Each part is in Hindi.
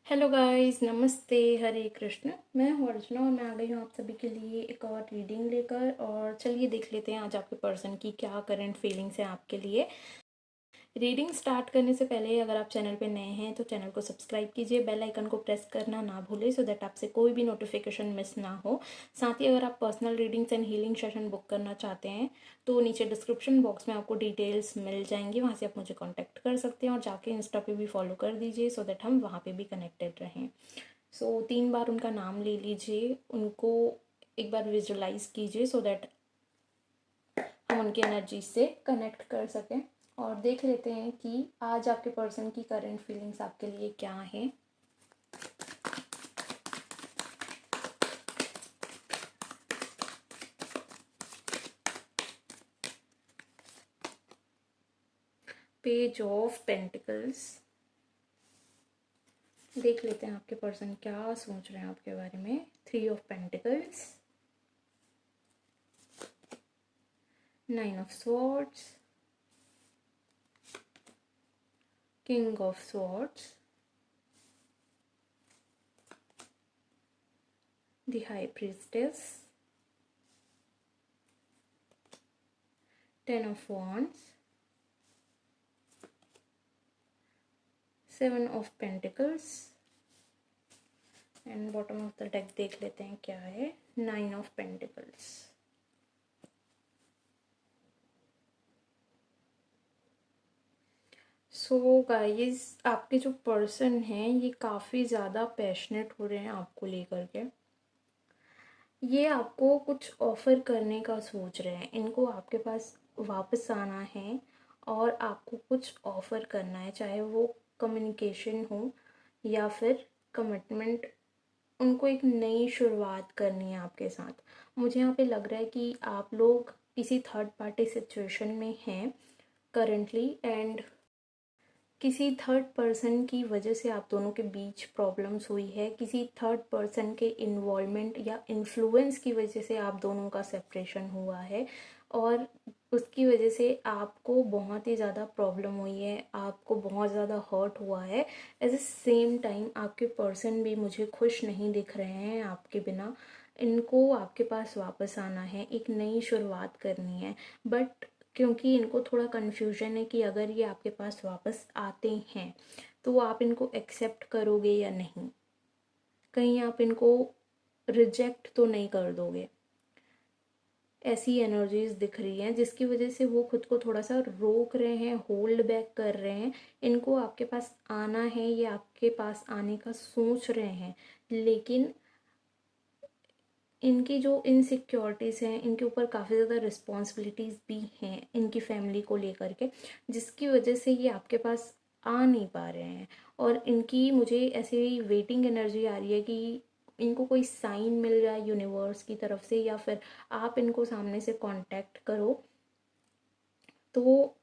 हेलो गाइस, नमस्ते, हरे कृष्ण। मैं हूँ अर्चना और मैं आ गई हूँ आप सभी के लिए एक और रीडिंग लेकर। और चलिए देख लेते हैं आज आपके पर्सन की क्या करंट फीलिंग्स हैं आपके लिए। रीडिंग स्टार्ट करने से पहले अगर आप चैनल पे नए हैं तो चैनल को सब्सक्राइब कीजिए, बेल आइकन को प्रेस करना ना भूलें सो दैट आपसे कोई भी नोटिफिकेशन मिस ना हो। साथ ही अगर आप personal readings and healing session book करना चाहते हैं तो नीचे डिस्क्रिप्शन बॉक्स में आपको डिटेल्स मिल जाएंगी, वहाँ से आप मुझे कॉन्टैक्ट कर सकते हैं और जाके इंस्टा पे भी फॉलो कर दीजिए सो दैट हम वहाँ पे भी कनेक्टेड रहें। सो 3 बार उनका नाम ले लीजिए, उनको एक बार विजुलाइज कीजिए सो दैट हम उनकी एनर्जी से कनेक्ट कर सकें। और देख लेते हैं कि आज आपके पर्सन की करंट फीलिंग्स आपके लिए क्या है। Page of pentacles. देख लेते हैं आपके पर्सन क्या सोच रहे हैं आपके बारे में। 3 of pentacles, 9 of swords, king of swords, the high priestess, 10 of wands, 7 of pentacles and bottom of the deck देख लेते हैं क्या है। 9 ऑफ पेंटिकल्स। सो गाइस, आपके जो पर्सन हैं ये काफ़ी ज़्यादा पैशनेट हो रहे हैं आपको लेकर के। ये आपको कुछ ऑफ़र करने का सोच रहे हैं, इनको आपके पास वापस आना है और आपको कुछ ऑफ़र करना है, चाहे वो कम्युनिकेशन हो या फिर कमिटमेंट। उनको एक नई शुरुआत करनी है आपके साथ। मुझे यहाँ पे लग रहा है कि आप लोग किसी थर्ड पार्टी सिचुएशन में हैं करंटली एंड किसी थर्ड पर्सन की वजह से आप दोनों के बीच प्रॉब्लम्स हुई है। किसी थर्ड पर्सन के इन्वॉल्वमेंट या इन्फ्लुएंस की वजह से आप दोनों का सेपरेशन हुआ है और उसकी वजह से आपको बहुत ही ज़्यादा प्रॉब्लम हुई है, आपको बहुत ज़्यादा हर्ट हुआ है। एट द सेम टाइम आपके पर्सन भी मुझे खुश नहीं दिख रहे हैं आपके बिना। इनको आपके पास वापस आना है, एक नई शुरुआत करनी है, बट क्योंकि इनको थोड़ा कन्फ्यूजन है कि अगर ये आपके पास वापस आते हैं तो आप इनको एक्सेप्ट करोगे या नहीं, कहीं आप इनको रिजेक्ट तो नहीं कर दोगे। ऐसी एनर्जीज दिख रही हैं जिसकी वजह से वो खुद को थोड़ा सा रोक रहे हैं, होल्ड बैक कर रहे हैं। इनको आपके पास आना है, ये आपके पास आने का सोच रहे हैं, लेकिन इनकी जो इनसिक्योरिटीज़ हैं, इनके ऊपर काफ़ी ज़्यादा रिस्पॉन्सिबिलिटीज़ भी हैं इनकी फैमिली को लेकर के, जिसकी वजह से ये आपके पास आ नहीं पा रहे हैं। और इनकी मुझे ऐसी वेटिंग एनर्जी आ रही है कि इनको कोई साइन मिल जाए यूनिवर्स की तरफ से या फिर आप इनको सामने से कांटेक्ट करो। तो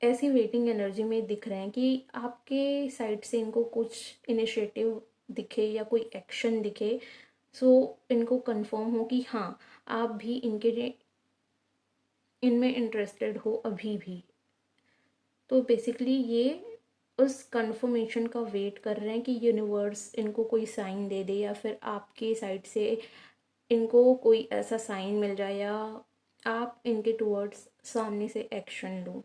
ऐसी वेटिंग एनर्जी में दिख रहे हैं कि आपके साइड से इनको कुछ इनिशिएटिव दिखे या कोई एक्शन दिखे। सो इनको कंफर्म हो कि हाँ, आप भी इनमें इंटरेस्टेड हो अभी भी। तो बेसिकली ये उस कंफर्मेशन का वेट कर रहे हैं कि यूनिवर्स इनको कोई साइन दे दे या फिर आपके साइड से इनको कोई ऐसा साइन मिल जाए या आप इनके टुवर्ड्स सामने से एक्शन लो।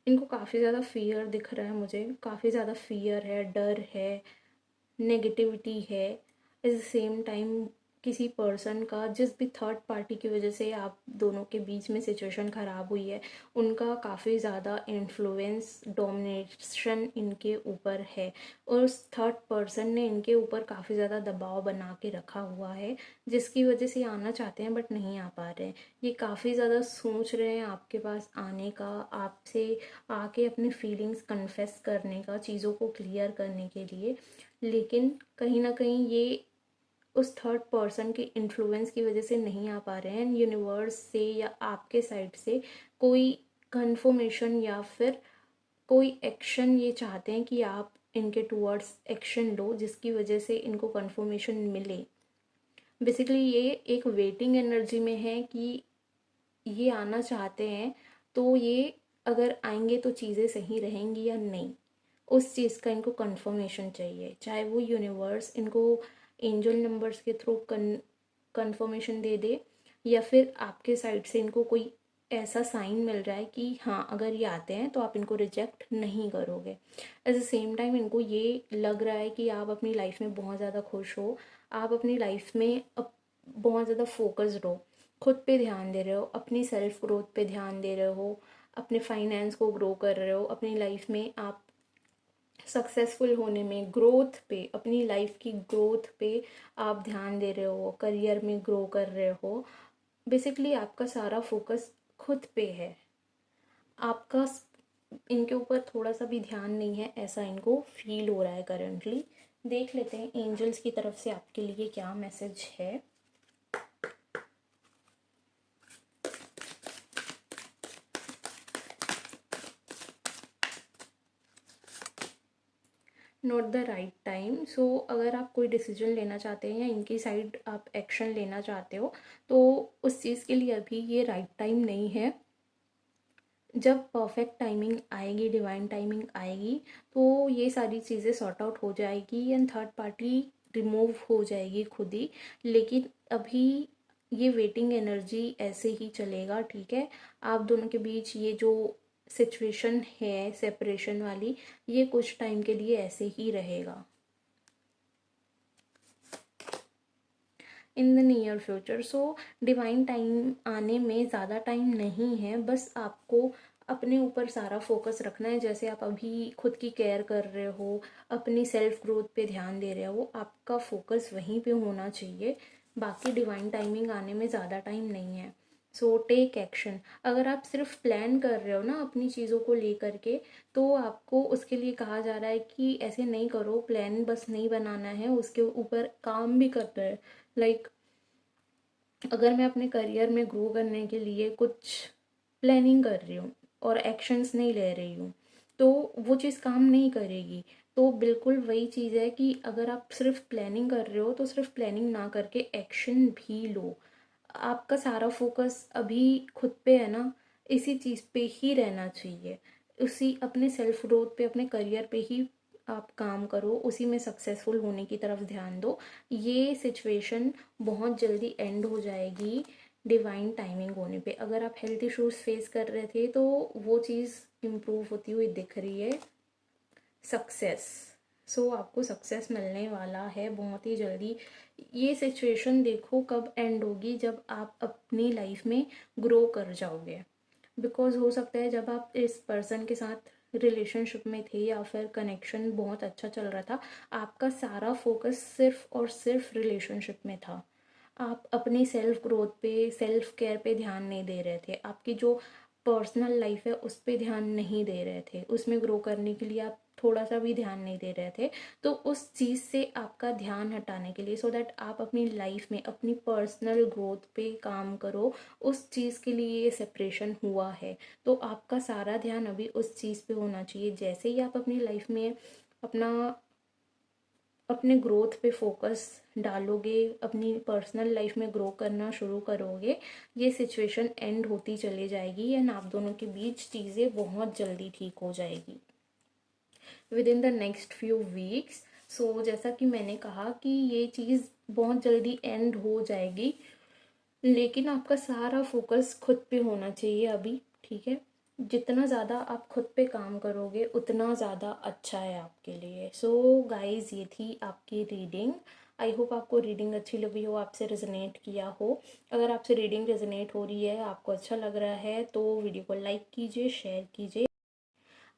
इनको काफ़ी ज़्यादा फियर दिख रहा है, मुझे काफ़ी ज़्यादा फियर है, डर है, नेगेटिविटी है। एट द सेम टाइम किसी पर्सन का, जिस भी थर्ड पार्टी की वजह से आप दोनों के बीच में सिचुएशन ख़राब हुई है, उनका काफ़ी ज़्यादा इन्फ्लुएंस, डोमिनेशन इनके ऊपर है और उस थर्ड पर्सन ने इनके ऊपर काफ़ी ज़्यादा दबाव बना के रखा हुआ है, जिसकी वजह से आना चाहते हैं बट नहीं आ पा रहे हैं। ये काफ़ी ज़्यादा सोच रहे हैं आपके पास आने का, आपसे आके अपनी फीलिंग्स कन्फेस करने का, चीज़ों को क्लियर करने के लिए, लेकिन कहीं ना कहीं ये उस थर्ड पर्सन के इन्फ्लुएंस की वजह से नहीं आ पा रहे हैं। यूनिवर्स से या आपके साइड से कोई कंफर्मेशन या फिर कोई एक्शन ये चाहते हैं कि आप इनके टुवर्ड्स एक्शन लो, जिसकी वजह से इनको कंफर्मेशन मिले। बेसिकली ये एक वेटिंग एनर्जी में है कि ये आना चाहते हैं, तो ये अगर आएंगे तो चीज़ें सही रहेंगी या नहीं। उस चीज़ का इनको कंफर्मेशन चाहिए, चाहे वो यूनिवर्स इनको एंजल नंबर्स के थ्रू कंफर्मेशन दे दे, या फिर आपके साइड से इनको कोई ऐसा साइन मिल रहा है कि हाँ अगर ये आते हैं तो आप इनको रिजेक्ट नहीं करोगे। एट द सेम टाइम इनको ये लग रहा है कि आप अपनी लाइफ में बहुत ज़्यादा खुश हो, आप अपनी लाइफ में अब बहुत ज़्यादा फोकस्ड हो, खुद पे ध्यान दे रहे हो, अपनी सेल्फ ग्रोथ पे ध्यान दे रहे हो, अपने फाइनेंस को ग्रो कर रहे हो, अपनी लाइफ में आप सक्सेसफुल होने में, ग्रोथ पे, अपनी लाइफ की ग्रोथ पे आप ध्यान दे रहे हो, करियर में ग्रो कर रहे हो। बेसिकली आपका सारा फोकस खुद पे है, आपका इनके ऊपर थोड़ा सा भी ध्यान नहीं है, ऐसा इनको फील हो रहा है करंटली। देख लेते हैं एंजल्स की तरफ से आपके लिए क्या मैसेज है। Not the right time. So अगर आप कोई डिसीजन लेना चाहते हैं या इनकी साइड आप एक्शन लेना चाहते हो तो उस चीज़ के लिए अभी ये राइट टाइम नहीं है। जब परफेक्ट टाइमिंग आएगी, डिवाइन टाइमिंग आएगी, तो ये सारी चीज़ें सॉर्ट आउट हो जाएगी एंड थर्ड पार्टी रिमूव हो जाएगी खुद ही। लेकिन अभी ये वेटिंग एनर्जी ऐसे ही चलेगा, ठीक है। आप दोनों के बीच ये जो सिचुएशन है सेपरेशन वाली, ये कुछ टाइम के लिए ऐसे ही रहेगा in the near future. So divine time आने में ज़्यादा टाइम नहीं है, बस आपको अपने ऊपर सारा फोकस रखना है। जैसे आप अभी खुद की केयर कर रहे हो, अपनी सेल्फ ग्रोथ पे ध्यान दे रहे हो, आपका फोकस वहीं पे होना चाहिए। बाकी डिवाइन टाइमिंग आने में ज़्यादा टाइम नहीं है। So take action. अगर आप सिर्फ प्लान कर रहे हो ना अपनी चीज़ों को लेकर के, तो आपको उसके लिए कहा जा रहा है कि ऐसे नहीं करो, प्लान बस नहीं बनाना है, उसके ऊपर काम भी करना है। लाइक अगर मैं अपने करियर में ग्रो करने के लिए कुछ प्लानिंग कर रही हूँ और एक्शंस नहीं ले रही हूँ, तो वो चीज़ काम नहीं करेगी। तो बिल्कुल वही चीज़ है कि अगर आप सिर्फ प्लानिंग कर रहे हो तो सिर्फ प्लानिंग ना करके एक्शन भी लो। आपका सारा फोकस अभी खुद पे है ना, इसी चीज़ पे ही रहना चाहिए। उसी अपने सेल्फ ग्रोथ पे, अपने करियर पे ही आप काम करो, उसी में सक्सेसफुल होने की तरफ ध्यान दो। ये सिचुएशन बहुत जल्दी एंड हो जाएगी डिवाइन टाइमिंग होने पे। अगर आप हेल्थ इश्यूज फेस कर रहे थे तो वो चीज़ इम्प्रूव होती हुई दिख रही है। सक्सेस, सो आपको सक्सेस मिलने वाला है बहुत ही जल्दी। ये सिचुएशन देखो कब एंड होगी, जब आप अपनी लाइफ में ग्रो कर जाओगे। बिकॉज हो सकता है जब आप इस पर्सन के साथ रिलेशनशिप में थे या फिर कनेक्शन बहुत अच्छा चल रहा था, आपका सारा फोकस सिर्फ और सिर्फ रिलेशनशिप में था। आप अपनी सेल्फ ग्रोथ पे, सेल्फ केयर पे ध्यान नहीं दे रहे थे, आपकी जो पर्सनल लाइफ है उस पे ध्यान नहीं दे रहे थे, उसमें ग्रो करने के लिए आप थोड़ा सा भी ध्यान नहीं दे रहे थे। तो उस चीज़ से आपका ध्यान हटाने के लिए, सो दैट आप अपनी लाइफ में अपनी पर्सनल ग्रोथ पे काम करो, उस चीज़ के लिए ये सेपरेशन हुआ है। तो आपका सारा ध्यान अभी उस चीज़ पे होना चाहिए। जैसे ही आप अपनी लाइफ में अपना अपने ग्रोथ पे फोकस डालोगे, अपनी पर्सनल लाइफ में ग्रो करना शुरू करोगे, ये सिचुएशन एंड होती चली जाएगी एंड आप दोनों के बीच चीज़ें बहुत जल्दी ठीक हो जाएगी within the next few weeks. So जैसा कि मैंने कहा कि ये चीज़ बहुत जल्दी एंड हो जाएगी, लेकिन आपका सारा फोकस खुद पे होना चाहिए अभी, ठीक है। जितना ज़्यादा आप खुद पे काम करोगे उतना ज़्यादा अच्छा है आपके लिए। सो गाइस, ये थी आपकी रीडिंग। आई होप आपको रीडिंग अच्छी लगी हो, आपसे रेजोनेट किया हो। अगर आपसे रीडिंग रेजोनेट हो रही है, आपको अच्छा लग रहा है, तो वीडियो को लाइक कीजिए, शेयर कीजिए,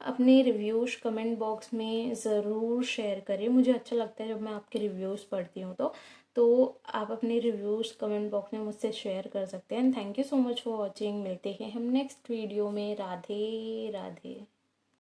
अपने रिव्यूज़ कमेंट बॉक्स में ज़रूर शेयर करें। मुझे अच्छा लगता है जब मैं आपके रिव्यूज़ पढ़ती हूँ तो आप अपने रिव्यूज़ कमेंट बॉक्स में मुझसे शेयर कर सकते हैं। Thank you so much for watching. मिलते हैं हम नेक्स्ट वीडियो में। राधे राधे।